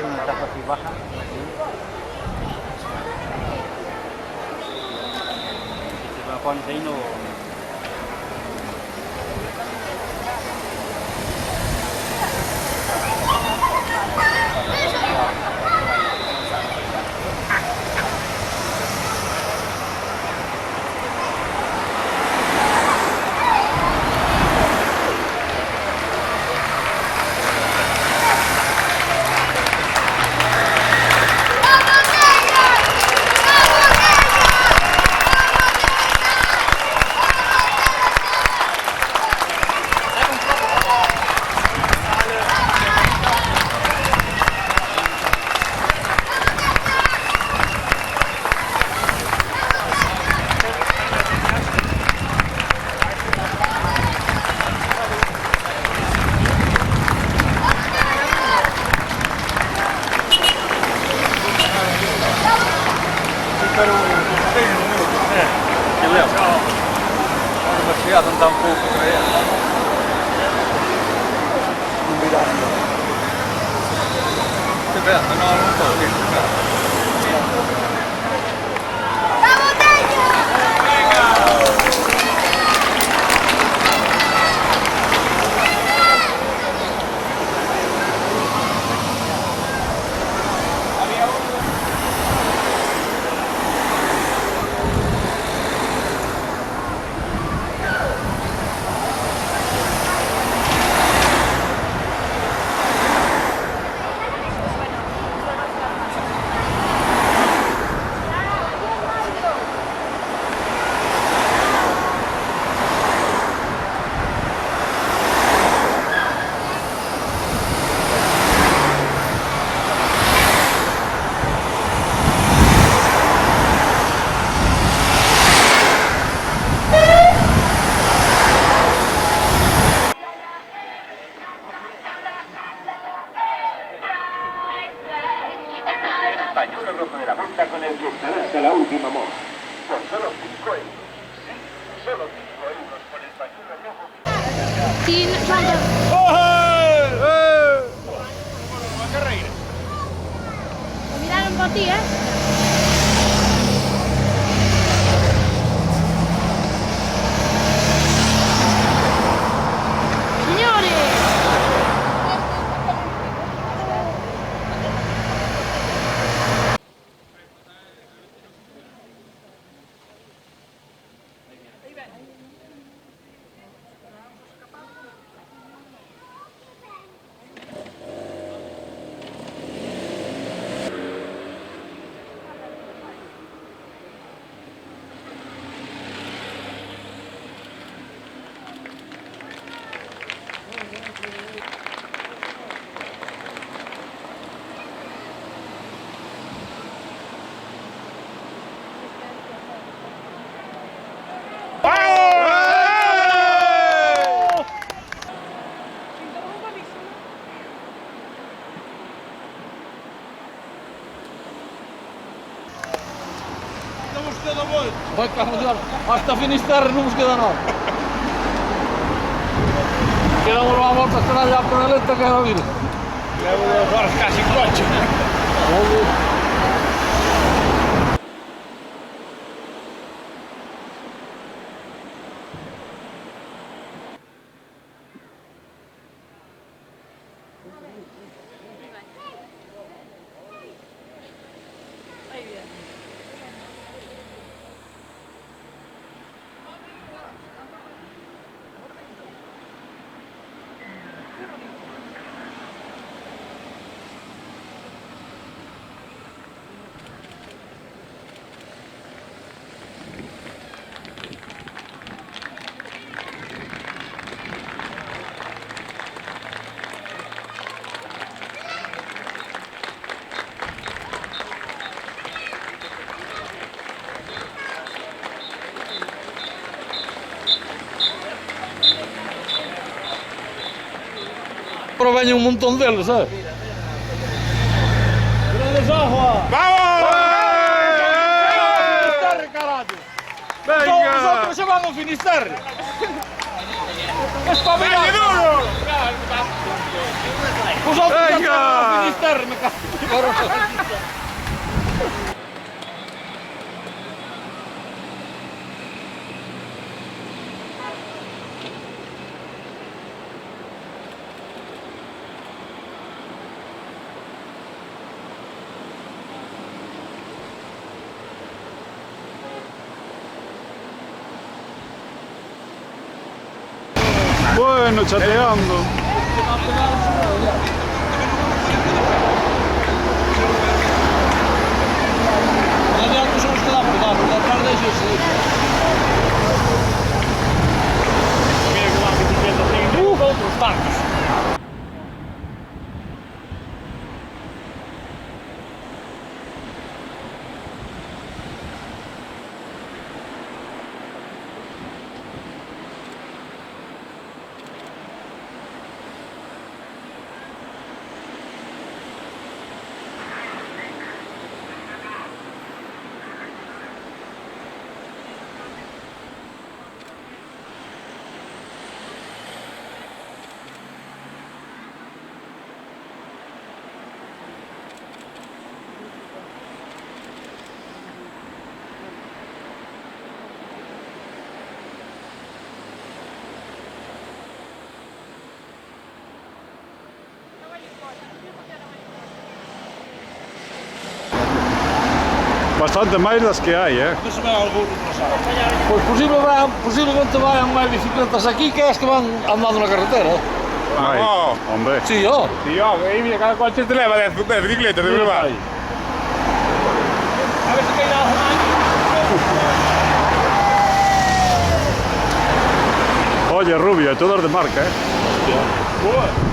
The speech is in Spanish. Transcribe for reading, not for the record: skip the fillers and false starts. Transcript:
hacer una etapa así baja. Si se va Juan Seino. Andar un pouco para ele. Não virar. Che bello, no, non so che Español rojo de la punta con el que estará hasta la última moda. Por solo 5 euros. Sí, solo 5 euros por el pañuelo rojo. Sí, Sandra. Miraron por ti, Hasta Finisterre non nos queda nada. Quedamos a volta a estar allá por el este que era vir. Levo 2 horas casi en coche. Pero veñen un montón deles, Grandes agua! Vamos! Finisterre, carallo! Venga! Nosotros llevamos Finisterre! ¡Espabilad! ¡Dale duro! Vosotros Venga! Finisterre me cago. Bueno, chateando. Non è anche solo stata portata, da parte di sì. Mira que va bicicleta sem outros tanques. Bastante mailas que hay, ¿eh? Eso me da algo retrasado. Pues posiblemente vayan más bicicletas aquí que las que van andando en la carretera. Ay, Vamos. hombre. Sí, yo. Tío, mira, cada coche te leva de bicicleta, de verdad. A ver si cae Oye, Rubio, tú eres de marca, ¿eh? algo.